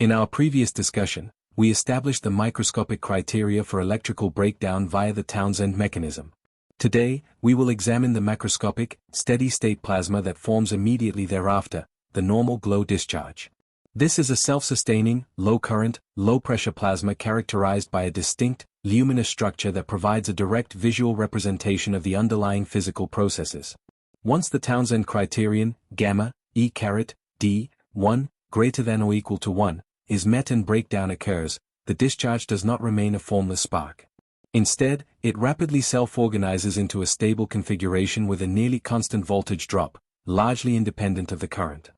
In our previous discussion, we established the microscopic criteria for electrical breakdown via the Townsend mechanism. Today, we will examine the macroscopic, steady-state plasma that forms immediately thereafter, the normal glow discharge. This is a self-sustaining, low-current, low-pressure plasma characterized by a distinct, luminous structure that provides a direct visual representation of the underlying physical processes. Once the Townsend criterion, gamma, E⁻D, 1, greater than or equal to 1, is met and breakdown occurs, the discharge does not remain a formless spark. Instead, it rapidly self-organizes into a stable configuration with a nearly constant voltage drop, largely independent of the current.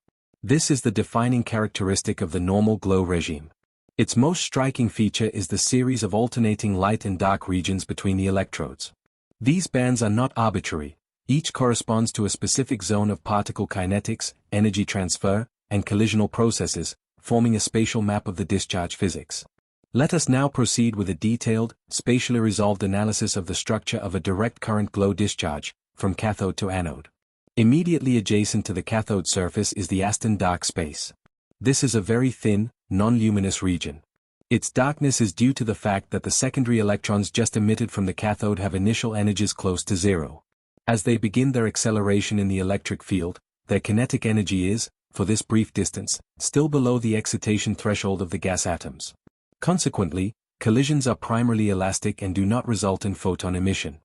This is the defining characteristic of the normal glow regime. Its most striking feature is the series of alternating light and dark regions between the electrodes. These bands are not arbitrary, each corresponds to a specific zone of particle kinetics, energy transfer, and collisional processes, forming a spatial map of the discharge physics. Let us now proceed with a detailed, spatially resolved analysis of the structure of a direct current glow discharge, from cathode to anode. Immediately adjacent to the cathode surface is the Aston dark space. This is a very thin, non-luminous region. Its darkness is due to the fact that the secondary electrons just emitted from the cathode have initial energies close to zero. As they begin their acceleration in the electric field, their kinetic energy is, for this brief distance, still below the excitation threshold of the gas atoms. Consequently, collisions are primarily elastic and do not result in photon emission.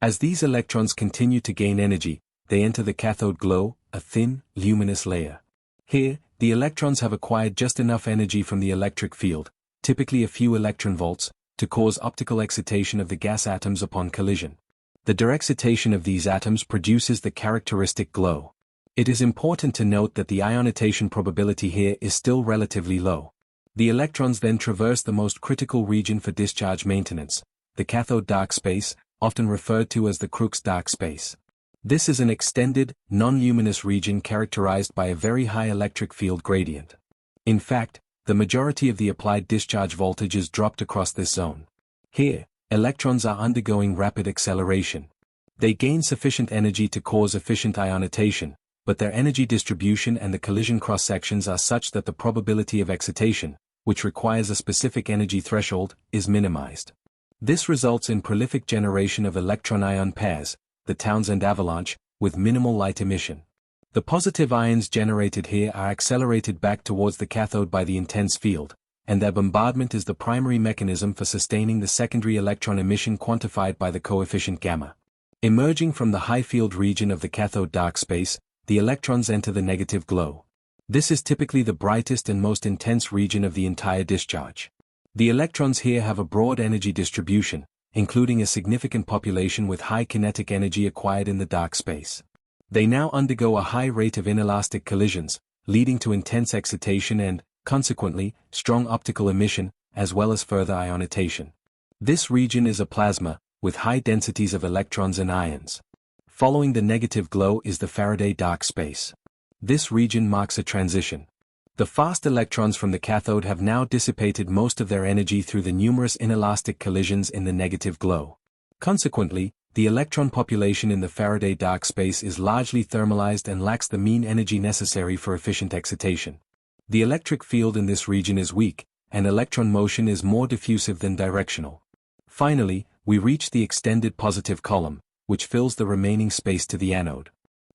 As these electrons continue to gain energy, they enter the cathode glow, a thin, luminous layer. Here, the electrons have acquired just enough energy from the electric field, typically a few electron volts, to cause optical excitation of the gas atoms upon collision. The direct excitation of these atoms produces the characteristic glow. It is important to note that the ionization probability here is still relatively low. The electrons then traverse the most critical region for discharge maintenance, the cathode dark space, often referred to as the Crookes dark space. This is an extended, non-luminous region characterized by a very high electric field gradient. In fact, the majority of the applied discharge voltage is dropped across this zone. Here, electrons are undergoing rapid acceleration. They gain sufficient energy to cause efficient ionization, but their energy distribution and the collision cross-sections are such that the probability of excitation, which requires a specific energy threshold, is minimized. This results in prolific generation of electron-ion pairs, the Townsend avalanche, with minimal light emission. The positive ions generated here are accelerated back towards the cathode by the intense field, and their bombardment is the primary mechanism for sustaining the secondary electron emission quantified by the coefficient gamma. Emerging from the high field region of the cathode dark space, the electrons enter the negative glow. This is typically the brightest and most intense region of the entire discharge. The electrons here have a broad energy distribution, including a significant population with high kinetic energy acquired in the dark space. They now undergo a high rate of inelastic collisions, leading to intense excitation and, consequently, strong optical emission, as well as further ionization. This region is a plasma, with high densities of electrons and ions. Following the negative glow is the Faraday dark space. This region marks a transition. The fast electrons from the cathode have now dissipated most of their energy through the numerous inelastic collisions in the negative glow. Consequently, the electron population in the Faraday dark space is largely thermalized and lacks the mean energy necessary for efficient excitation. The electric field in this region is weak, and electron motion is more diffusive than directional. Finally, we reach the extended positive column, which fills the remaining space to the anode.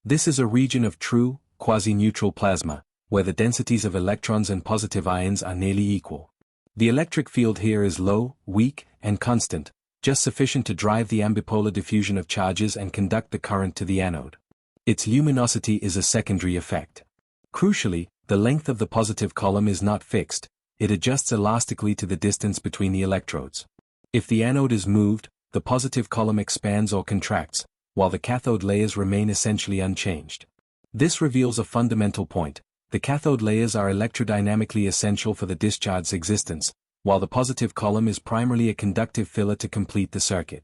This is a region of true, quasi-neutral plasma, where the densities of electrons and positive ions are nearly equal. The electric field here is low, weak, and constant, just sufficient to drive the ambipolar diffusion of charges and conduct the current to the anode. Its luminosity is a secondary effect. Crucially, the length of the positive column is not fixed, it adjusts elastically to the distance between the electrodes. If the anode is moved, the positive column expands or contracts, while the cathode layers remain essentially unchanged. This reveals a fundamental point: the cathode layers are electrodynamically essential for the discharge's existence, while the positive column is primarily a conductive filler to complete the circuit.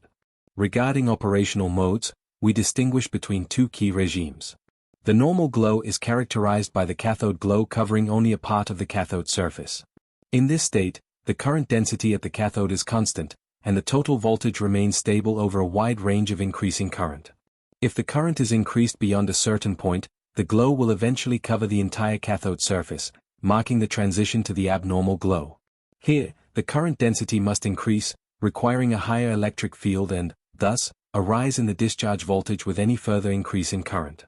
Regarding operational modes, we distinguish between two key regimes. The normal glow is characterized by the cathode glow covering only a part of the cathode surface. In this state, the current density at the cathode is constant, and the total voltage remains stable over a wide range of increasing current. If the current is increased beyond a certain point, the glow will eventually cover the entire cathode surface, marking the transition to the abnormal glow. Here, the current density must increase, requiring a higher electric field and, thus, a rise in the discharge voltage with any further increase in current.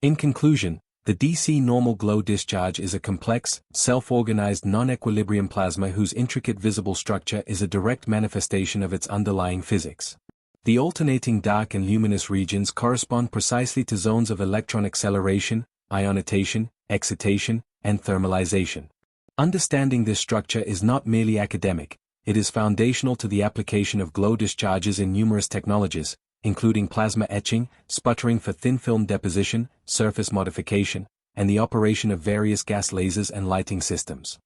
In conclusion, the DC normal glow discharge is a complex, self-organized non-equilibrium plasma whose intricate visible structure is a direct manifestation of its underlying physics. The alternating dark and luminous regions correspond precisely to zones of electron acceleration, ionization, excitation, and thermalization. Understanding this structure is not merely academic, it is foundational to the application of glow discharges in numerous technologies, including plasma etching, sputtering for thin film deposition, surface modification, and the operation of various gas lasers and lighting systems.